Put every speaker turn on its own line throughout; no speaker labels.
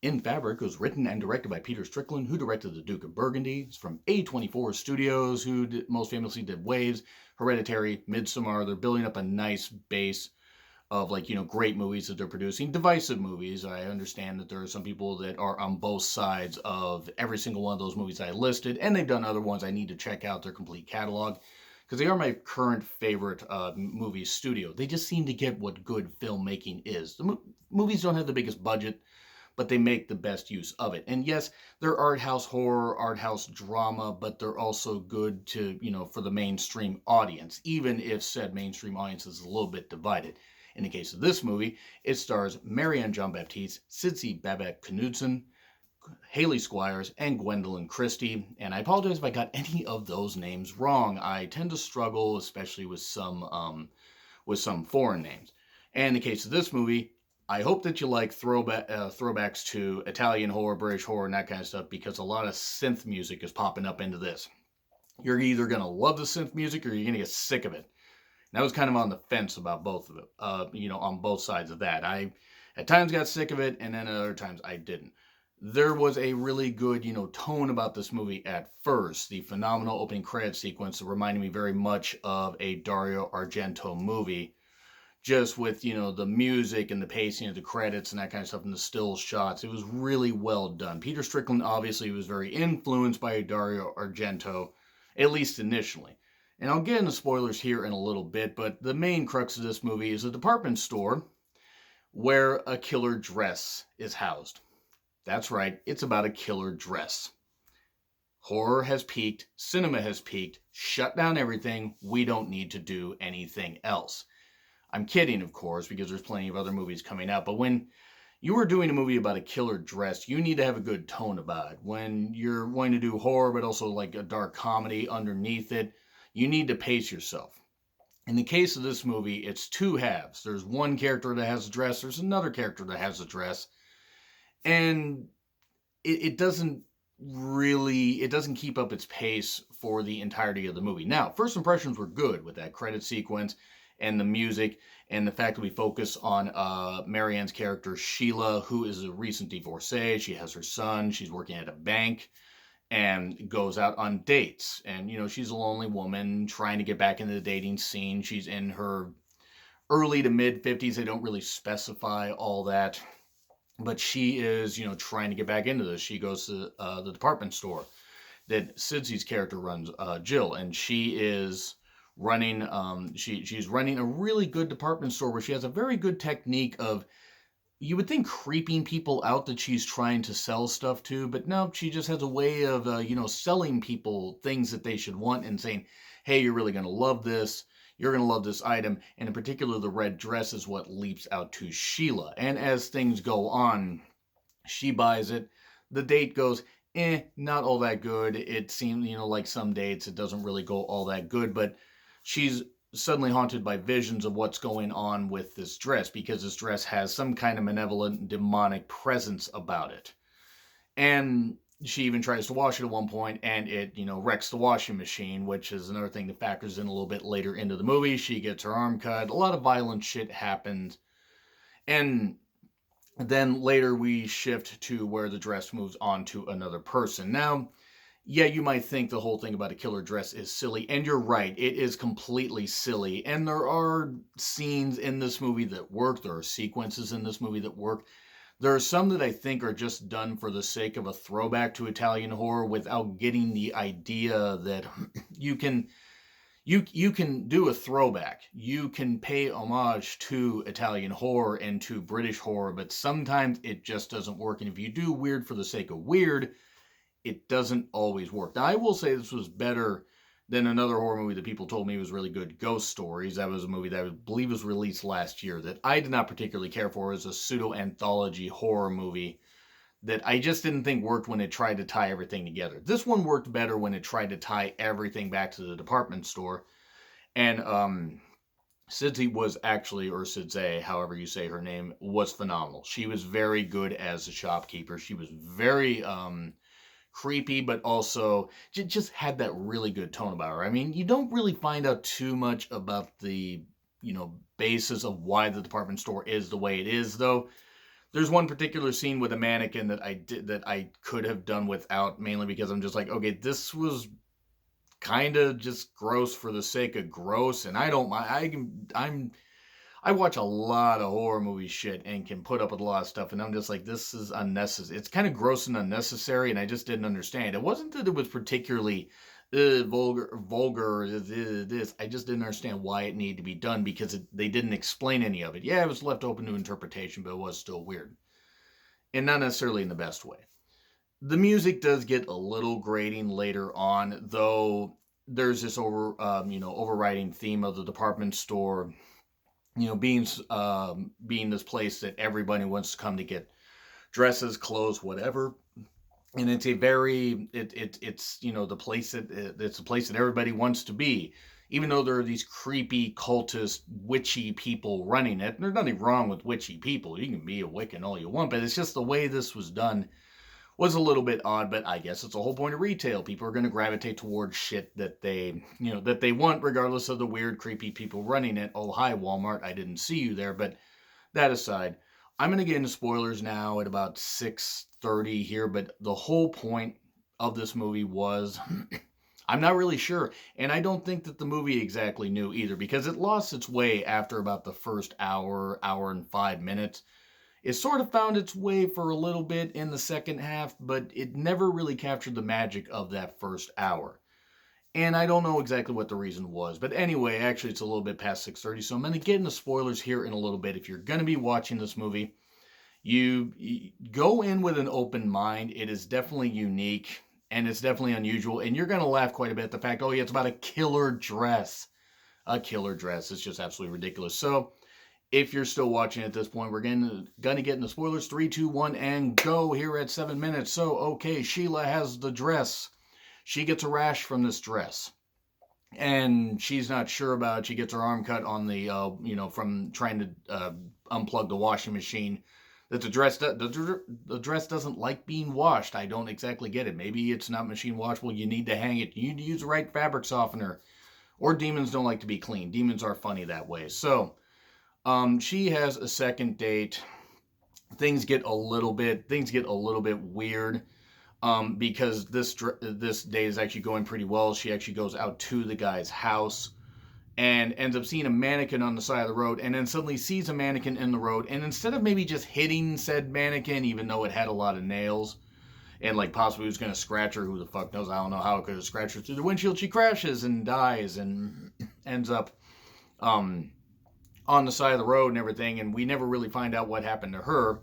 In Fabric was written and directed by Peter Strickland, who directed The Duke of Burgundy. It's from A24 Studios, who most famously did Waves, Hereditary, Midsommar. They're building up a nice base of great movies that they're producing, divisive movies. I understand that there are some people that are on both sides of every single one of those movies I listed, and they've done other ones I need to check out their complete catalog because they are my current favorite movie studio. They just seem to get what good filmmaking is. The movies don't have the biggest budget, but they make the best use of it. And yes, they're art house horror, art house drama, but they're also good to, for the mainstream audience, even if said mainstream audience is a little bit divided. In the case of this movie, it stars Marianne Jean-Baptiste, Sidse Babett Knudsen, Haley Squires, and Gwendolyn Christie. And I apologize if I got any of those names wrong. I tend to struggle, especially with some foreign names. And in the case of this movie, I hope that you like throwbacks to Italian horror, British horror, and that kind of stuff, because a lot of synth music is popping up into this. You're either going to love the synth music or you're going to get sick of it. And I was kind of on the fence about both of it, on both sides of that. I at times got sick of it, and then at other times I didn't. There was a really good, tone about this movie at first. The phenomenal opening credit sequence reminded me very much of a Dario Argento movie, just with, the music and the pacing of the credits and that kind of stuff and the still shots. It was really well done. Peter Strickland obviously was very influenced by Dario Argento, at least initially. And I'll get into spoilers here in a little bit, but the main crux of this movie is a department store where a killer dress is housed. That's right, it's about a killer dress. Horror has peaked, cinema has peaked, shut down everything, we don't need to do anything else. I'm kidding, of course, because there's plenty of other movies coming out, but when you are doing a movie about a killer dress, you need to have a good tone about it. When you're going to do horror, but also like a dark comedy underneath it, you need to pace yourself. In the case of this movie, it's two halves. There's one character that has a dress, there's another character that has a dress, and it doesn't keep up its pace for the entirety of the movie. Now, first impressions were good with that credit sequence and the music and the fact that we focus on Marianne's character, Sheila, who is a recent divorcee. She has her son. She's working at a bank and goes out on dates. And, she's a lonely woman trying to get back into the dating scene. She's in her early to mid 50s. They don't really specify all that. But she is, trying to get back into this. She goes to the department store that Sidse's character runs, Jill, and she is running she's running a really good department store where she has a very good technique of, you would think, creeping people out that she's trying to sell stuff to, but no, she just has a way of selling people things that they should want and saying, hey, you're really going to love this, you're going to love this item. And in particular, the red dress is what leaps out to Sheila. And as things go on, she buys it. The date goes not all that good. It seems, like some dates, it doesn't really go all that good, but she's suddenly haunted by visions of what's going on with this dress, because this dress has some kind of malevolent demonic presence about it. And she even tries to wash it at one point, and it, wrecks the washing machine, which is another thing that factors in a little bit later into the movie. She gets her arm cut. A lot of violent shit happens. And then later we shift to where the dress moves on to another person. Now, yeah, you might think the whole thing about a killer dress is silly, and you're right, it is completely silly. And there are scenes in this movie that work, there are sequences in this movie that work. There are some that I think are just done for the sake of a throwback to Italian horror without getting the idea that you can do a throwback. You can pay homage to Italian horror and to British horror, but sometimes it just doesn't work. And if you do weird for the sake of weird, it doesn't always work. Now, I will say this was better than another horror movie that people told me was really good, Ghost Stories. That was a movie that I believe was released last year that I did not particularly care for. It was a pseudo-anthology horror movie that I just didn't think worked when it tried to tie everything together. This one worked better when it tried to tie everything back to the department store. And Sidse was actually, or Sidse, however you say her name, was phenomenal. She was very good as a shopkeeper. She was very creepy, but also just had that really good tone about her. I mean, you don't really find out too much about the, basis of why the department store is the way it is, though. There's one particular scene with a mannequin that I could have done without, mainly because I'm just like, okay, this was kind of just gross for the sake of gross, and I don't mind. I watch a lot of horror movie shit and can put up with a lot of stuff, and I'm just like, this is unnecessary. It's kind of gross and unnecessary, and I just didn't understand. It wasn't that it was particularly vulgar. This I just didn't understand why it needed to be done because they didn't explain any of it. Yeah, it was left open to interpretation, but it was still weird, and not necessarily in the best way. The music does get a little grating later on, though. There's this overriding theme of the department store, being this place that everybody wants to come to get dresses, clothes, whatever. And it's a very it's the place that it's a place that everybody wants to be, even though there are these creepy cultist witchy people running it. And there's nothing wrong with witchy people. You can be a Wiccan all you want, but it's just the way this was done was a little bit odd. But I guess it's the whole point of retail. People are going to gravitate towards shit that they want, regardless of the weird creepy people running it. Oh, hi Walmart, I didn't see you there. But that aside, I'm going to get into spoilers now at about 6:30 here, but the whole point of this movie was I'm not really sure, and I don't think that the movie exactly knew either, because it lost its way after about the first hour and 5 minutes. It sort of found its way for a little bit in the second half, but it never really captured the magic of that first hour. And I don't know exactly what the reason was. But anyway, actually, it's a little bit past 6:30, so I'm going to get into spoilers here in a little bit. If you're going to be watching this movie, you go in with an open mind. It is definitely unique, and it's definitely unusual. And you're going to laugh quite a bit at the fact, oh, yeah, it's about a killer dress. A killer dress. It's just absolutely ridiculous. So if you're still watching at this point, we're going to get into spoilers. 3, 2, 1, and go here at 7 minutes. So, okay, Sheila has the dress. She gets a rash from this dress, and she's not sure about it. She gets her arm cut on the, from trying to unplug the washing machine. That the dress doesn't like being washed. I don't exactly get it. Maybe it's not machine washable. You need to hang it. You need to use the right fabric softener. Or demons don't like to be clean. Demons are funny that way. So, she has a second date. Things get a little bit weird. Because this day is actually going pretty well. She actually goes out to the guy's house and ends up seeing a mannequin on the side of the road, and then suddenly sees a mannequin in the road, and instead of maybe just hitting said mannequin, even though it had a lot of nails, and like possibly was going to scratch her, who the fuck knows, I don't know how it could have scratched her through the windshield, she crashes and dies and ends up on the side of the road and everything, and we never really find out what happened to her.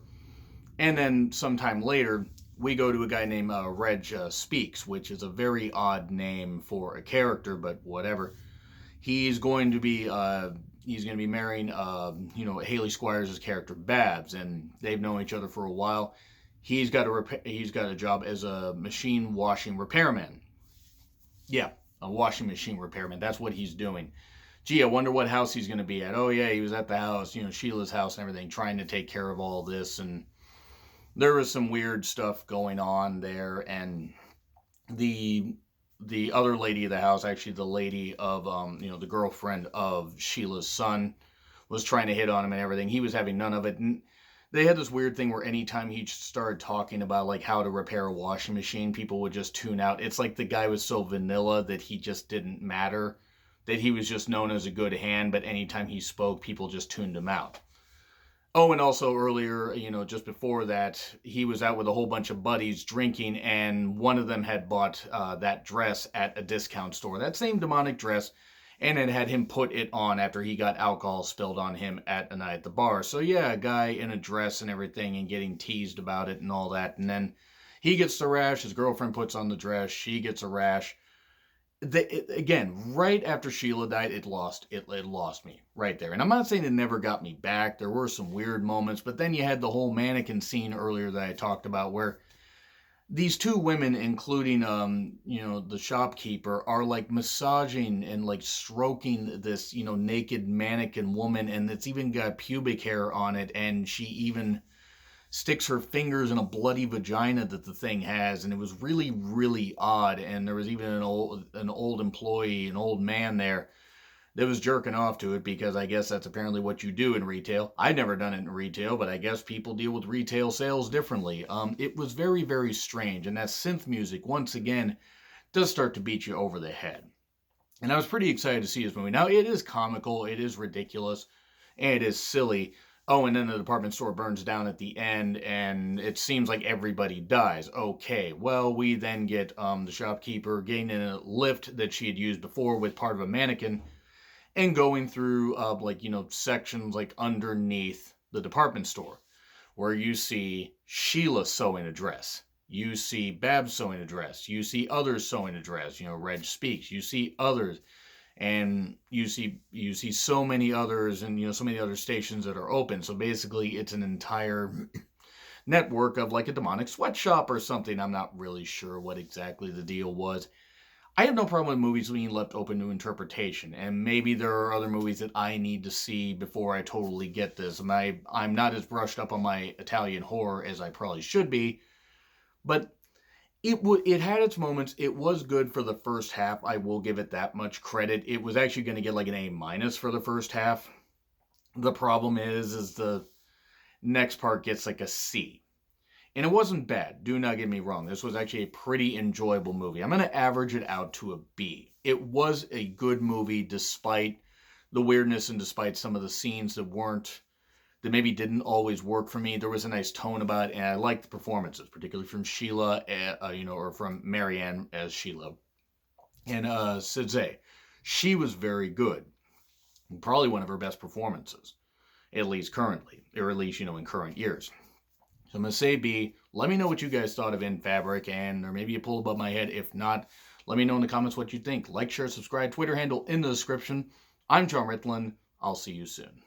And then sometime later, we go to a guy named Reg Speaks, which is a very odd name for a character, but whatever. He's going to be marrying Haley Squires' character Babs, and they've known each other for a while. He's got a job as a machine washing repairman. Yeah, a washing machine repairman. That's what he's doing. Gee, I wonder what house he's going to be at. Oh yeah, he was at the house, Sheila's house and everything, trying to take care of all this, and there was some weird stuff going on there, and the other lady of the house, actually the lady of the girlfriend of Sheila's son, was trying to hit on him and everything. He was having none of it, and they had this weird thing where anytime he started talking about like how to repair a washing machine, people would just tune out. It's like the guy was so vanilla that he just didn't matter, that he was just known as a good hand, but anytime he spoke, people just tuned him out. Oh, and also earlier, just before that, he was out with a whole bunch of buddies drinking, and one of them had bought that dress at a discount store. That same demonic dress, and it had him put it on after he got alcohol spilled on him at a night at the bar. So yeah, a guy in a dress and everything and getting teased about it and all that. And then he gets the rash, his girlfriend puts on the dress, she gets a rash. Again, right after Sheila died, it lost me right there. And I'm not saying it never got me back. There were some weird moments, but then you had the whole mannequin scene earlier that I talked about, where these two women, including the shopkeeper, are like massaging and like stroking this naked mannequin woman, and it's even got pubic hair on it, and she even sticks her fingers in a bloody vagina that the thing has, and it was really, really odd. And there was even an old employee, an old man there, that was jerking off to it, because I guess that's apparently what you do in retail. I've never done it in retail, but I guess people deal with retail sales differently. It was very, very strange, and that synth music, once again, does start to beat you over the head. And I was pretty excited to see this movie. Now, it is comical, it is ridiculous, and it is silly. Oh, and then the department store burns down at the end, and it seems like everybody dies. Okay, well, we then get the shopkeeper getting in a lift that she had used before with part of a mannequin, and going through sections like underneath the department store, where you see Sheila sewing a dress, you see Babs sewing a dress, you see others sewing a dress, Reg Speaks, you see others, and you see so many others, and so many other stations that are open. So basically it's an entire network of like a demonic sweatshop or something. I'm not really sure what exactly the deal was. I have no problem with movies being left open to interpretation, and maybe there are other movies that I need to see before I totally get this. And I'm not as brushed up on my Italian horror as I probably should be, but it had its moments. It was good for the first half. I will give it that much credit. It was actually going to get like an A- for the first half. The problem is the next part gets like a C. And it wasn't bad. Do not get me wrong. This was actually a pretty enjoyable movie. I'm going to average it out to a B. It was a good movie despite the weirdness and despite some of the scenes that maybe didn't always work for me. There was a nice tone about it, and I liked the performances, particularly from Sheila, or from Marianne as Sheila. And Sidze, she was very good. Probably one of her best performances, at least currently, or at least, in current years. So I'm going to say B. Let me know what you guys thought of In Fabric, or maybe you pulled above my head. If not, let me know in the comments what you think. Like, share, subscribe, Twitter handle in the description. I'm John Ritland. I'll see you soon.